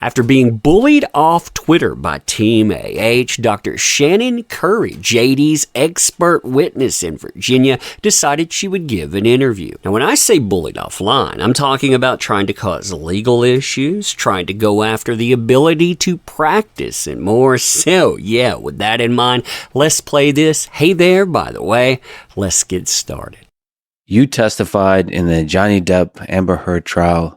After being bullied off Twitter by Team AH, Dr. Shannon Curry, JD's expert witness in Virginia, decided she would give an interview. Now, when I say bullied offline, I'm talking about trying to cause legal issues, trying to go after the ability to practice, and more. So, yeah, with that in mind, let's play this. Hey there, by the way, let's get started. You testified in the Johnny Depp Amber Heard trial.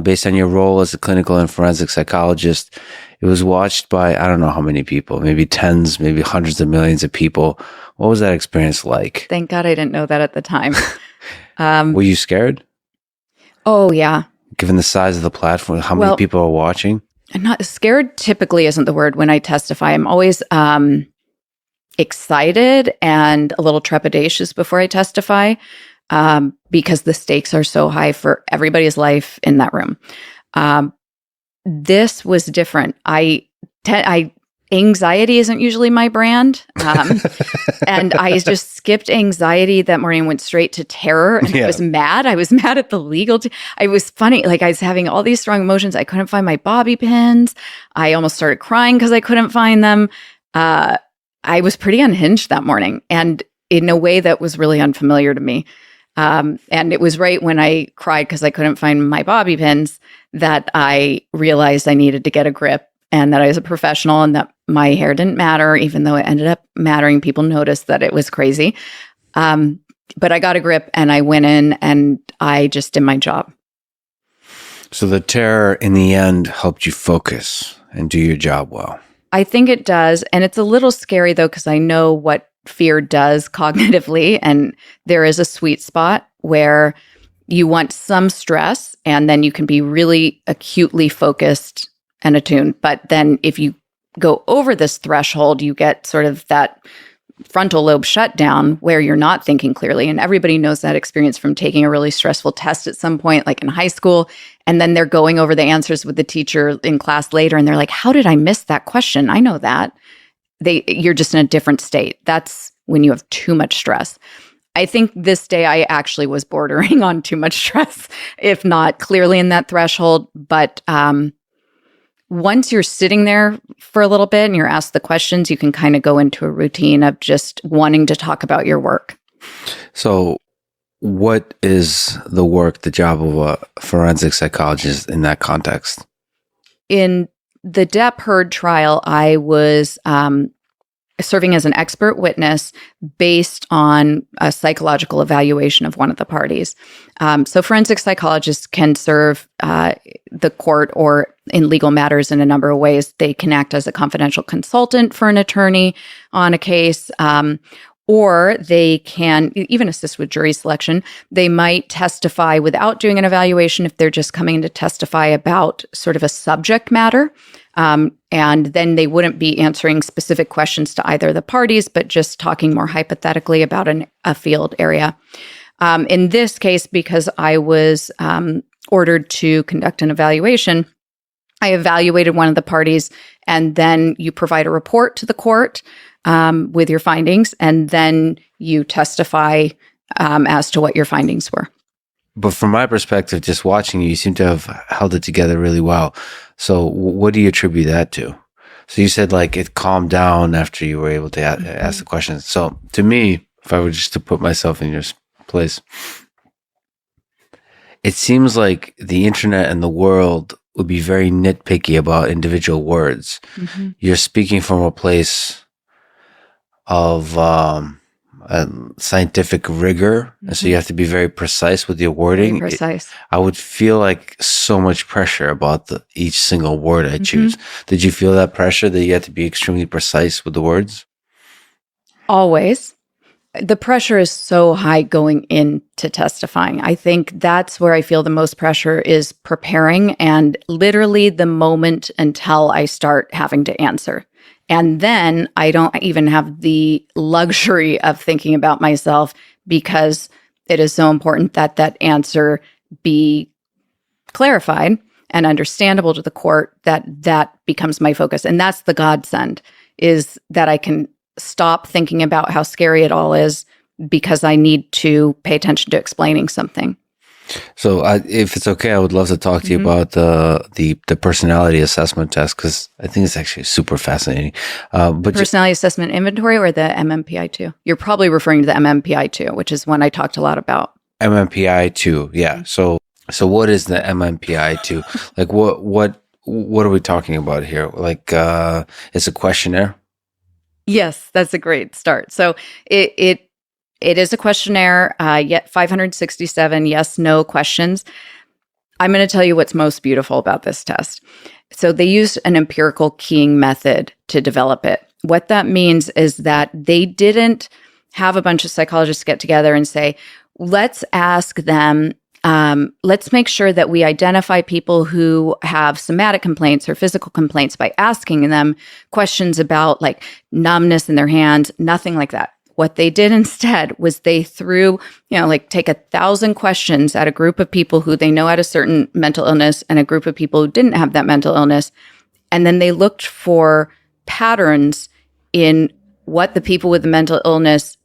Based on your role as a clinical and forensic psychologist. It was watched by, I don't know how many people, maybe tens, maybe hundreds of millions of people. What was that experience like? Thank God I didn't know that at the time. Were you scared? Oh, yeah. Given the size of the platform, how many people are watching? I'm not scared typically isn't the word when I testify. I'm always excited and a little trepidatious before I testify. Because the stakes are so high for everybody's life in that room. This was different. Anxiety isn't usually my brand. And I just skipped anxiety that morning and went straight to terror. And I was mad. I was mad at the legal I was funny. Like I was having all these strong emotions. I couldn't find my bobby pins. I almost started crying because I couldn't find them. I was pretty unhinged that morning and in a way that was really unfamiliar to me. And it was right when I cried because I couldn't find my bobby pins that I realized I needed to get a grip and that I was a professional and that my hair didn't matter, even though it ended up mattering. People noticed that it was crazy. But I got a grip and I went in and I just did my job. So the terror in the end helped you focus and do your job well. I think it does. And it's a little scary though, because I know what fear does cognitively. And there is a sweet spot where you want some stress and then you can be really acutely focused and attuned. But then if you go over this threshold, you get sort of that frontal lobe shutdown where you're not thinking clearly. And everybody knows that experience from taking a really stressful test at some point, like in high school. And then they're going over the answers with the teacher in class later. And they're like, how did I miss that question? I know that. You're just in a different state. That's when you have too much stress. I think this day I actually was bordering on too much stress, if not clearly in that threshold. But once you're sitting there for a little bit and you're asked the questions, you can kind of go into a routine of just wanting to talk about your work. So what is the job of a forensic psychologist in that context? In the Depp Heard trial, I was serving as an expert witness based on a psychological evaluation of one of the parties. So forensic psychologists can serve the court or in legal matters in a number of ways. They can act as a confidential consultant for an attorney on a case, or they can even assist with jury selection. They might testify without doing an evaluation if they're just coming to testify about sort of a subject matter. And then they wouldn't be answering specific questions to either of the parties, but just talking more hypothetically about a field area. In this case, because I was ordered to conduct an evaluation, I evaluated one of the parties, and then you provide a report to the court with your findings, and then you testify as to what your findings were. But from my perspective, just watching you seem to have held it together really well. So what do you attribute that to? So you said like it calmed down after you were able to ask the questions. So to me, if I were just to put myself in your place, it seems like the internet and the world would be very nitpicky about individual words. Mm-hmm. You're speaking from a place of scientific rigor, and so you have to be very precise with your wording. Very precise. I would feel like so much pressure about each single word I choose. Did you feel that pressure that you had to be extremely precise with the words? Always. The pressure is so high going into testifying. I think that's where I feel the most pressure is preparing and literally the moment until I start having to answer. And then I don't even have the luxury of thinking about myself because it is so important that that answer be clarified and understandable to the court, that becomes my focus. And that's the godsend, is that I can stop thinking about how scary it all is because I need to pay attention to explaining something. So, if it's okay, I would love to talk to you about the personality assessment test, because I think it's actually super fascinating. But Personality assessment inventory or the MMPI-2? You're probably referring to the MMPI-2, which is one I talked a lot about. MMPI-2, yeah. So what is the MMPI-2? Like, what are we talking about here? Like, it's a questionnaire. Yes, that's a great start. So it is a questionnaire, yet 567 yes/no questions. I'm going to tell you what's most beautiful about this test. So they used an empirical keying method to develop it. What that means is that they didn't have a bunch of psychologists get together and say, let's ask them, let's make sure that we identify people who have somatic complaints or physical complaints by asking them questions about like numbness in their hands, nothing like that. What they did instead was they threw, like take 1,000 questions at a group of people who they know had a certain mental illness and a group of people who didn't have that mental illness. And then they looked for patterns in what the people with the mental illness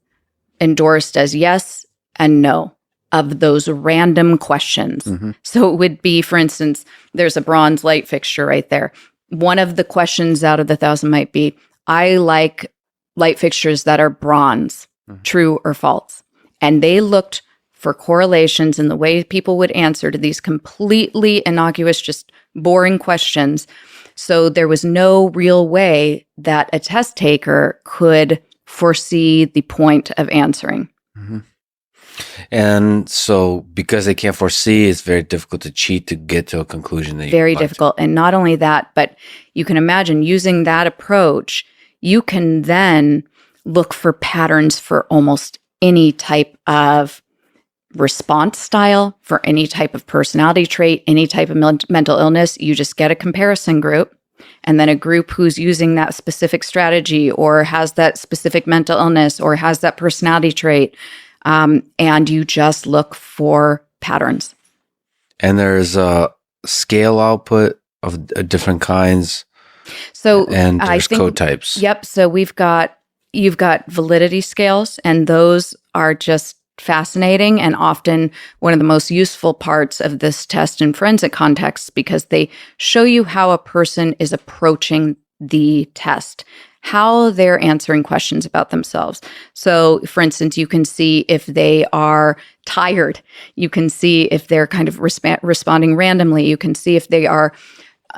endorsed as yes and no of those random questions. Mm-hmm. So it would be, for instance, there's a bronze light fixture right there. One of the questions out of the 1,000 might be, I like light fixtures that are bronze, true or false. And they looked for correlations in the way people would answer to these completely innocuous, just boring questions. So there was no real way that a test taker could foresee the point of answering. Mm-hmm. And so because they can't foresee, it's very difficult to cheat to get to a conclusion. Very difficult. And not only that, but you can imagine using that approach, you can then look for patterns for almost any type of response style, for any type of personality trait, any type of mental illness. You just get a comparison group, and then a group who's using that specific strategy or has that specific mental illness or has that personality trait, and you just look for patterns. And there's a scale output of different kinds. So and there's code types. Yep. So you've got validity scales, and those are just fascinating and often one of the most useful parts of this test in forensic contexts, because they show you how a person is approaching the test, how they're answering questions about themselves. So, for instance, you can see if they are tired. You can see if they're kind of responding randomly. You can see if they are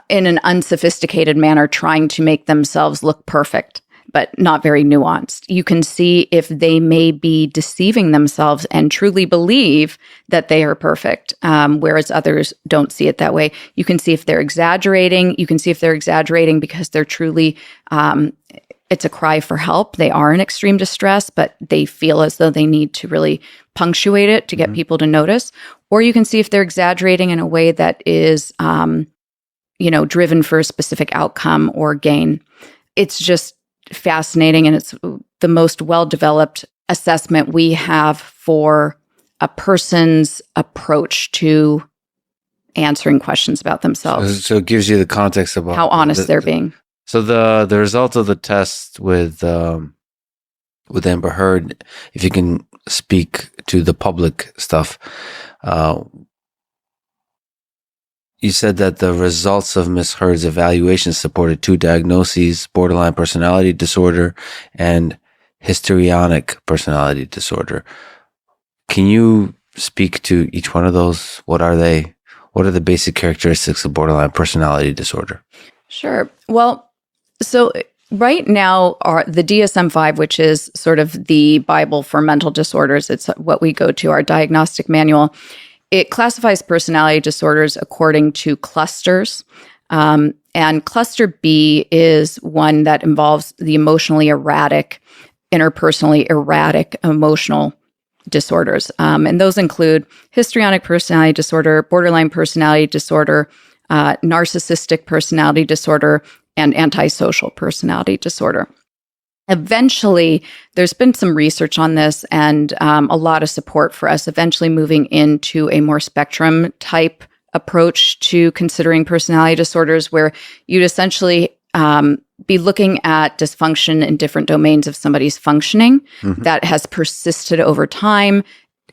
in an unsophisticated manner trying to make themselves look perfect, but not very nuanced. You can see if they may be deceiving themselves and truly believe that they are perfect, whereas others don't see it that way. You can see if they're exaggerating. You can see if they're exaggerating because they're truly, it's a cry for help. They are in extreme distress, but they feel as though they need to really punctuate it to get people to notice. Or you can see if they're exaggerating in a way that is driven for a specific outcome or gain. It's just fascinating, and it's the most well-developed assessment we have for a person's approach to answering questions about themselves. So it gives you the context about how honest they're being. So the result of the test with Amber Heard, if you can speak to the public stuff, you said that the results of Ms. Heard's evaluation supported 2 diagnoses: borderline personality disorder and histrionic personality disorder. Can you speak to each one of those? What are they? What are the basic characteristics of borderline personality disorder? Sure. Well, so right now, the DSM-5, which is sort of the Bible for mental disorders, it's what we go to, our diagnostic manual. It classifies personality disorders according to clusters. And cluster B is one that involves the emotionally erratic, interpersonally erratic emotional disorders. And those include histrionic personality disorder, borderline personality disorder, narcissistic personality disorder, and antisocial personality disorder. Eventually, there's been some research on this and a lot of support for us eventually moving into a more spectrum type approach to considering personality disorders, where you'd essentially be looking at dysfunction in different domains of somebody's functioning that has persisted over time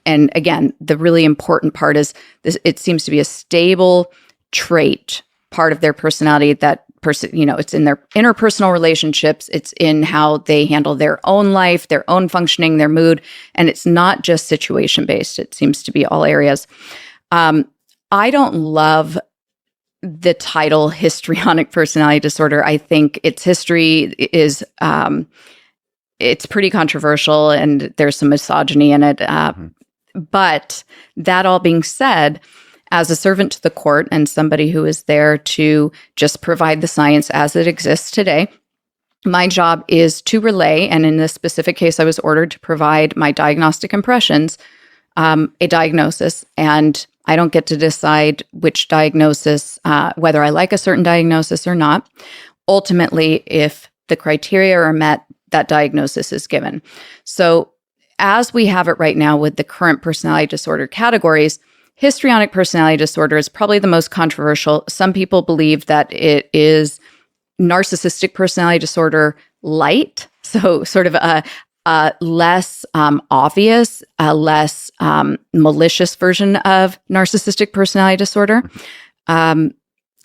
And again, the really important part is this, it seems to be a stable trait, part of their personality that it's in their interpersonal relationships, it's in how they handle their own life, their own functioning, their mood, and it's not just situation based. It seems to be all areas. I don't love the title histrionic personality disorder. I think its history is it's pretty controversial and there's some misogyny in it. But that all being said, as a servant to the court and somebody who is there to just provide the science as it exists today, my job is to relay, and in this specific case, I was ordered to provide my diagnostic impressions, a diagnosis, and I don't get to decide which diagnosis, whether I like a certain diagnosis or not. Ultimately, if the criteria are met, that diagnosis is given. So as we have it right now with the current personality disorder categories, histrionic personality disorder is probably the most controversial. Some people believe that it is narcissistic personality disorder light, so sort of a less obvious, less malicious version of narcissistic personality disorder.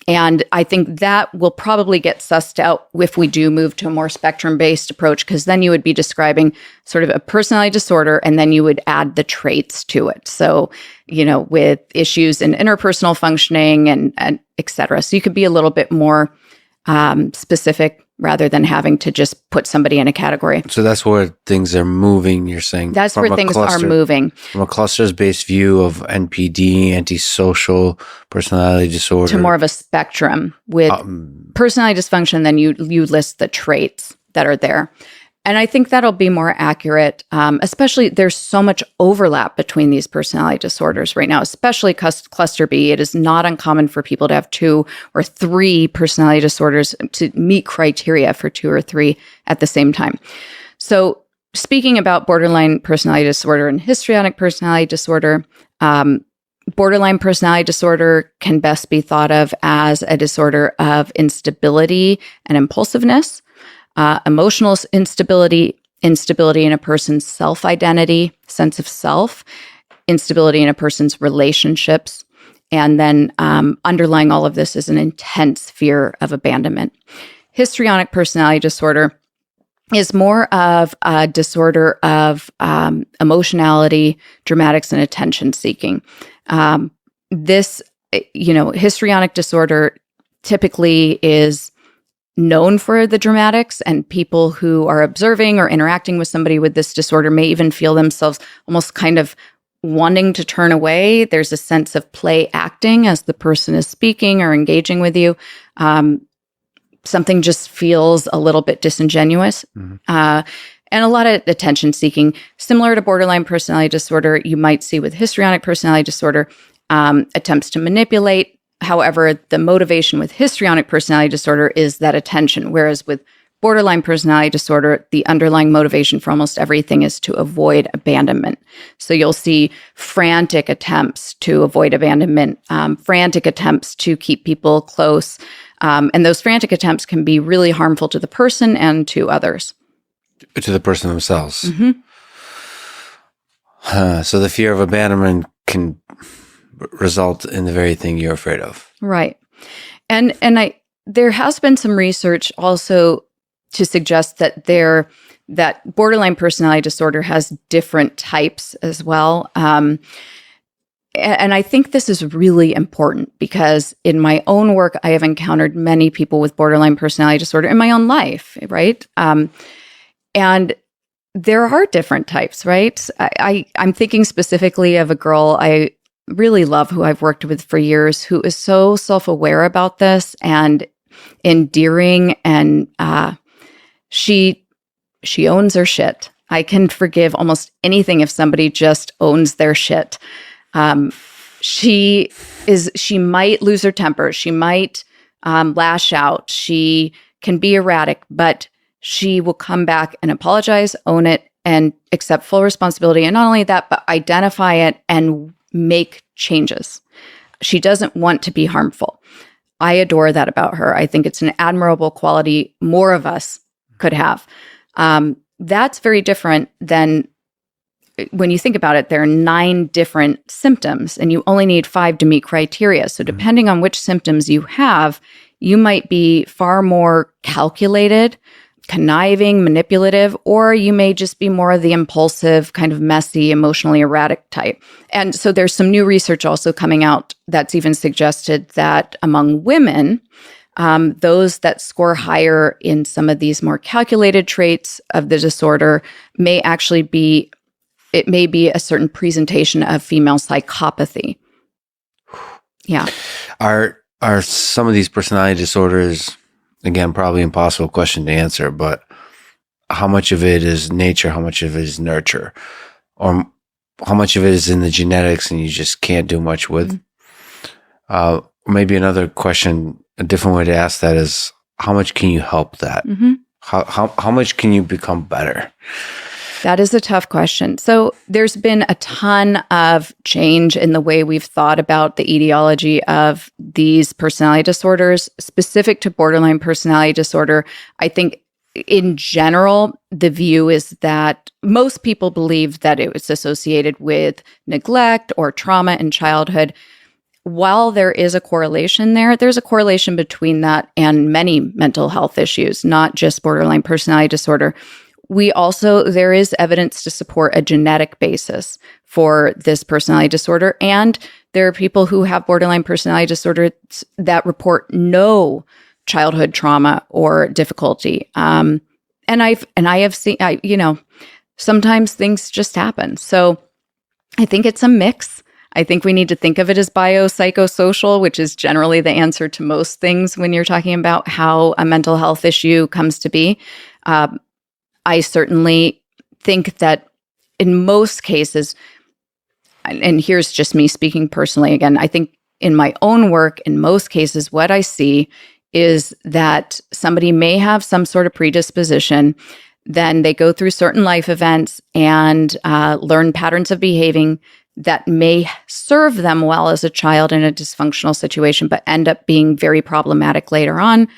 And I think that will probably get sussed out if we do move to a more spectrum-based approach, because then you would be describing sort of a personality disorder, and then you would add the traits to it. So, with issues in interpersonal functioning and et cetera. So you could be a little bit more specific rather than having to just put somebody in a category. So that's where things are moving, you're saying? That's where things are moving. From a clusters-based view of NPD, antisocial personality disorder. To more of a spectrum with personality dysfunction, then you list the traits that are there. And I think that'll be more accurate, especially there's so much overlap between these personality disorders right now, especially cluster B. It is not uncommon for people to have 2 or 3 personality disorders to meet criteria for 2 or 3 at the same time. So speaking about borderline personality disorder and histrionic personality disorder, borderline personality disorder can best be thought of as a disorder of instability and impulsiveness. Emotional instability in a person's self-identity, sense of self, instability in a person's relationships, and then underlying all of this is an intense fear of abandonment. Histrionic personality disorder is more of a disorder of emotionality, dramatics, and attention seeking. Histrionic disorder typically is known for the dramatics, and people who are observing or interacting with somebody with this disorder may even feel themselves almost kind of wanting to turn away. There's a sense of play acting as the person is speaking or engaging with you. Something just feels a little bit disingenuous. And a lot of attention seeking. Similar to borderline personality disorder, you might see with histrionic personality disorder, attempts to manipulate. However, the motivation with histrionic personality disorder is that attention, whereas with borderline personality disorder, the underlying motivation for almost everything is to avoid abandonment. So you'll see frantic attempts to avoid abandonment, frantic attempts to keep people close. And those frantic attempts can be really harmful to the person and to others. To the person themselves. So the fear of abandonment can result in the very thing you're afraid of. Right. And there has been some research also to suggest that that borderline personality disorder has different types as well. And I think this is really important because in my own work, I have encountered many people with borderline personality disorder in my own life, right? And there are different types, right? I'm thinking specifically of a girl I really love who I've worked with for years who is so self-aware about this and endearing, and she owns her shit. I can forgive almost anything if somebody just owns their shit. She might lose her temper. She might lash out. She can be erratic, but she will come back and apologize, own it, and accept full responsibility. And not only that, but identify it and make changes. She doesn't want to be harmful. I adore that about her. I think it's an admirable quality more of us could have. That's very different than when you think about it, there are 9 different symptoms and you only need 5 to meet criteria. So depending on which symptoms you have, you might be far more calculated, conniving, manipulative, or you may just be more of the impulsive, kind of messy, emotionally erratic type. And so there's some new research also coming out that's even suggested that among women, those that score higher in some of these more calculated traits of the disorder may actually be, it may be a certain presentation of female psychopathy. Yeah. Are some of these personality disorders, again, probably impossible question to answer, but how much of it is nature? How much of it is nurture? Or how much of it is in the genetics and you just can't do much with? Maybe another question, a different way to ask that is, how much can you help that? How much can you become better? That is a tough question. So there's been a ton of change in the way we've thought about the etiology of these personality disorders. Specific to borderline personality disorder, I think in general, the view is that most people believe that it was associated with neglect or trauma in childhood. While there is a correlation there, there's a correlation between that and many mental health issues, not just borderline personality disorder. There is evidence to support a genetic basis for this personality disorder. And there are people who have borderline personality disorder that report no childhood trauma or difficulty. And I have seen, sometimes things just happen. So I think it's a mix. I think we need to think of it as biopsychosocial, which is generally the answer to most things when you're talking about how a mental health issue comes to be. I certainly think that in most cases, and here's just me speaking personally again, I think in my own work, in most cases, what I see is that somebody may have some sort of predisposition, then they go through certain life events and learn patterns of behaving that may serve them well as a child in a dysfunctional situation, but end up being very problematic later on.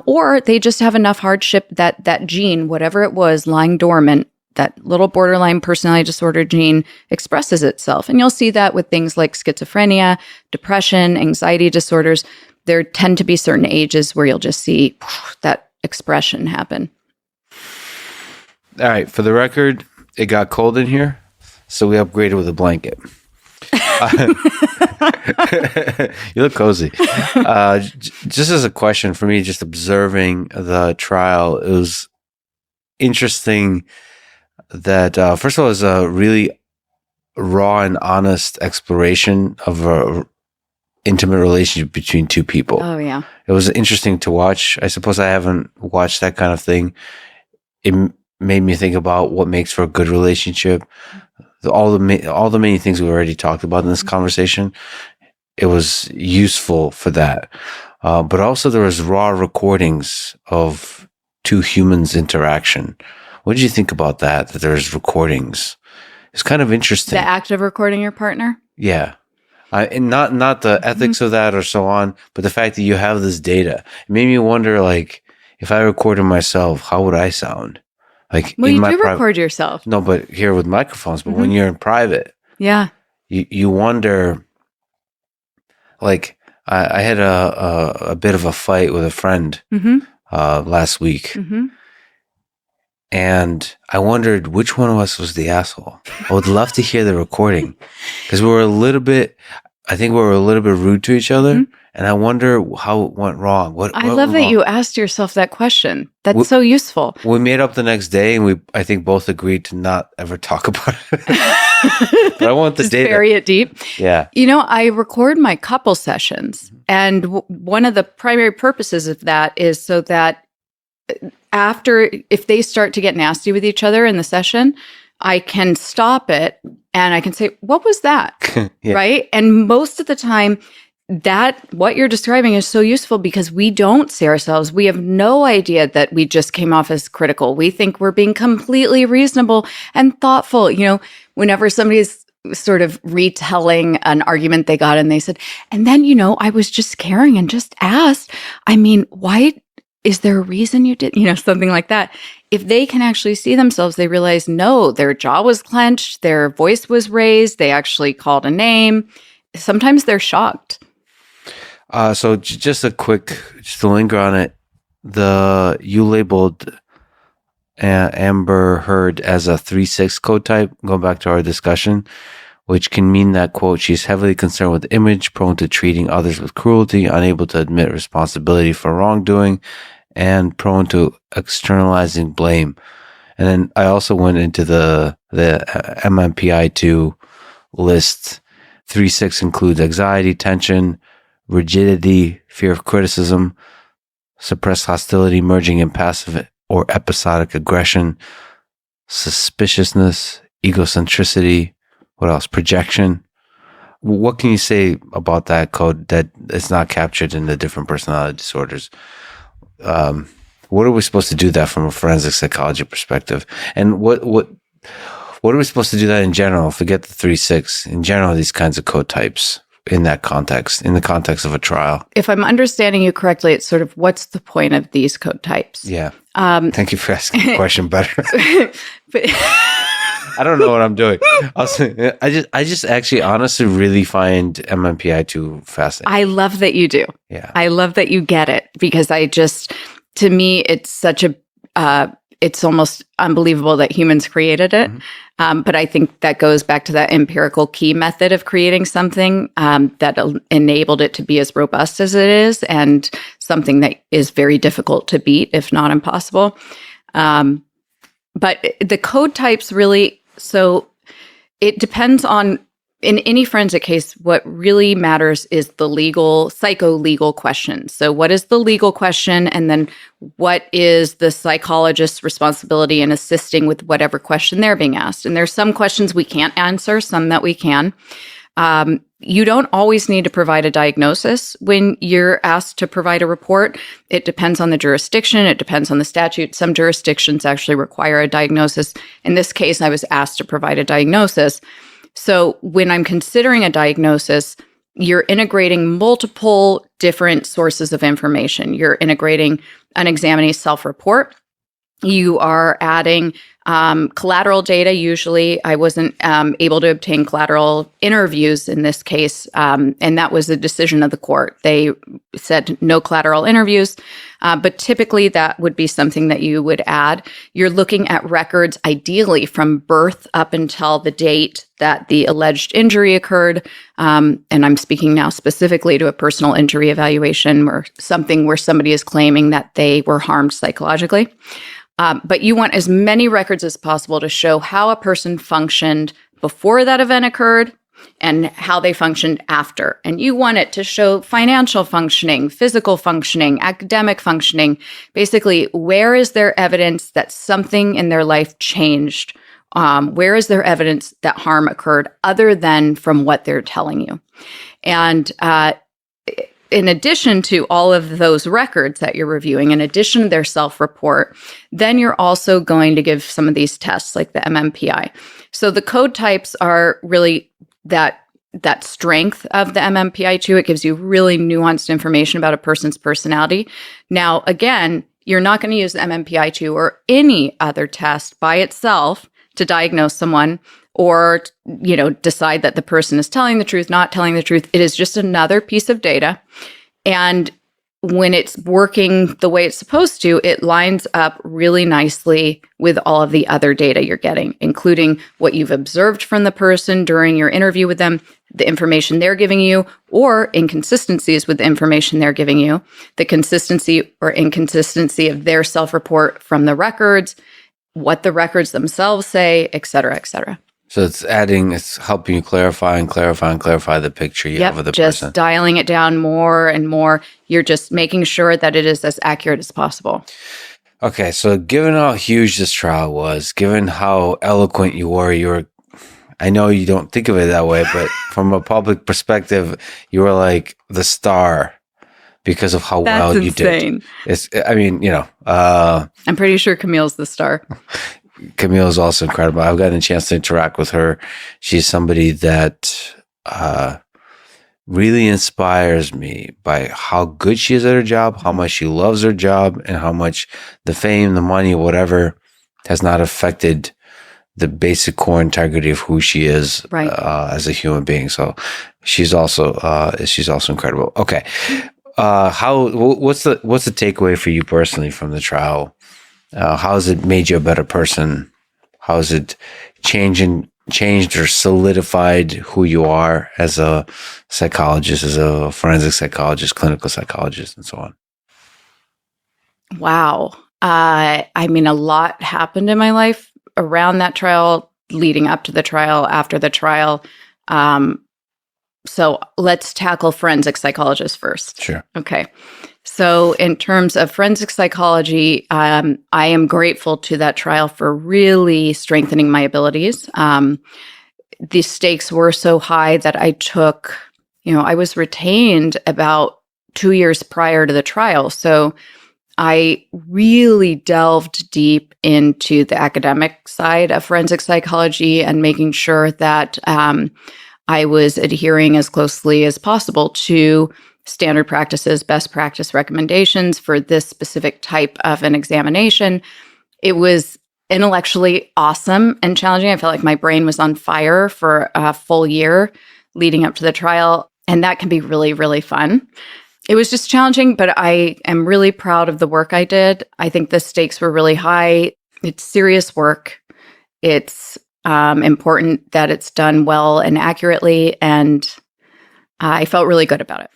Or they just have enough hardship that gene, whatever it was, lying dormant, that little borderline personality disorder gene expresses itself. And you'll see that with things like schizophrenia, depression, anxiety disorders. There tend to be certain ages where you'll just see that expression happen. All right. For the record, it got cold in here, so we upgraded with a blanket. You look cozy. Just as a question for me, just observing the trial, it was interesting that, first of all, it was a really raw and honest exploration of a intimate relationship between two people. Oh, yeah. It was interesting to watch. I suppose I haven't watched that kind of thing. It made me think about what makes for a good relationship. All the many things we already talked about in this conversation, it was useful for that. But also there was raw recordings of two humans' interaction. What did you think about that there's recordings? It's kind of interesting. The act of recording your partner? Yeah. And not the ethics of that or so on, but the fact that you have this data. It made me wonder, like, if I recorded myself, how would I sound? Like, well, you do record yourself. No, but here with microphones. But when you're in private, yeah, you wonder. Like, I had a bit of a fight with a friend last week, and I wondered which one of us was the asshole. I would love to hear the recording because we were a little bit. I think we were a little bit rude to each other. And I wonder how it went wrong. I love that you asked yourself that question. That's so useful. We made up the next day, and I think both agreed to not ever talk about it. But I want the data. Bury it deep. Yeah. I record my couple sessions, and one of the primary purposes of that is so that if they start to get nasty with each other in the session, I can stop it and I can say, "What was that?" Yeah. Right? And most of the time, what you're describing is so useful because we don't see ourselves. We have no idea that we just came off as critical. We think we're being completely reasonable and thoughtful. Whenever somebody's sort of retelling an argument they got and they said, and then, I was just caring and just asked, why is there a reason you did, something like that? If they can actually see themselves, they realize, no, their jaw was clenched, their voice was raised, they actually called a name. Sometimes they're shocked. So just to linger on it, you labeled Amber Heard as a 3-6 code type, going back to our discussion, which can mean that, quote, she's heavily concerned with image, prone to treating others with cruelty, unable to admit responsibility for wrongdoing, and prone to externalizing blame. And then I also went into the MMPI-2 list. 3-6 includes anxiety, tension, rigidity, fear of criticism, suppressed hostility, merging in passive or episodic aggression, suspiciousness, egocentricity, what else? Projection. What can you say about that code that is not captured in the different personality disorders? What are we supposed to do that from a forensic psychology perspective? And what are we supposed to do that in general? Forget the 3-6. In general, these kinds of code types in that context, in the context of a trial. If I'm understanding you correctly, it's sort of what's the point of these code types? Yeah. Thank you for asking the question better. But I don't know what I'm doing. I just actually honestly really find MMPI-2 fascinating. I love that you do. Yeah. I love that you get it, because to me, it's such it's almost unbelievable that humans created it. Mm-hmm. But I think that goes back to that empirical key method of creating something that enabled it to be as robust as it is, and something that is very difficult to beat, if not impossible. But the code types really, so it depends on, in any forensic case, what really matters is the psycho-legal question. So what is the legal question? And then what is the psychologist's responsibility in assisting with whatever question they're being asked? And there's some questions we can't answer, some that we can. You don't always need to provide a diagnosis when you're asked to provide a report. It depends on the jurisdiction. It depends on the statute. Some jurisdictions actually require a diagnosis. In this case, I was asked to provide a diagnosis. So when I'm considering a diagnosis, you're integrating multiple different sources of information. You're integrating an examinee's self-report. You are adding collateral data. Usually, I wasn't able to obtain collateral interviews in this case, and that was a decision of the court. They said no collateral interviews, but typically that would be something that you would add. You're looking at records, ideally from birth up until the date that the alleged injury occurred, and I'm speaking now specifically to a personal injury evaluation or something where somebody is claiming that they were harmed psychologically. But you want as many records as possible to show how a person functioned before that event occurred and how they functioned after. And you want it to show financial functioning, physical functioning, academic functioning. Basically, where is there evidence that something in their life changed? Where is there evidence that harm occurred other than from what they're telling you? And in addition to all of those records that you're reviewing, in addition to their self-report, then you're also going to give some of these tests like the MMPI. So the code types are really that strength of the MMPI-2. It gives you really nuanced information about a person's personality. Now, again, you're not going to use the MMPI-2 or any other test by itself to diagnose someone or, decide that the person is telling the truth, not telling the truth. It is just another piece of data. And when it's working the way it's supposed to, it lines up really nicely with all of the other data you're getting, including what you've observed from the person during your interview with them, the information they're giving you, or inconsistencies with the information they're giving you, the consistency or inconsistency of their self-report from the records, what the records themselves say, et cetera, et cetera. So it's helping you clarify the picture you have of the person. Just dialing it down more and more. You're just making sure that it is as accurate as possible. Okay, so given how huge this trial was, given how eloquent you were, I know you don't think of it that way, but from a public perspective, you were like the star because of how well you did. I'm pretty sure Camille's the star. Camille is also incredible. I've gotten a chance to interact with her. She's somebody that really inspires me by how good she is at her job, how much she loves her job, and how much the fame, the money, whatever, has not affected the basic core integrity of who she is as a human being. So she's also incredible. Okay. What's the takeaway for you personally from the trial? How has it made you a better person? How has it changed or solidified who you are as a psychologist, as a forensic psychologist, clinical psychologist, and so on? Wow. I mean, a lot happened in my life around that trial, leading up to the trial, after the trial. So let's tackle forensic psychologist first. Sure. Okay. So in terms of forensic psychology, I am grateful to that trial for really strengthening my abilities. The stakes were so high that I was retained about 2 years prior to the trial. So I really delved deep into the academic side of forensic psychology and making sure that I was adhering as closely as possible to standard practices, best practice recommendations for this specific type of an examination. It was intellectually awesome and challenging. I felt like my brain was on fire for a full year leading up to the trial, and that can be really, really fun. It was just challenging, but I am really proud of the work I did. I think the stakes were really high. It's serious work. It's important that it's done well and accurately, and I felt really good about it.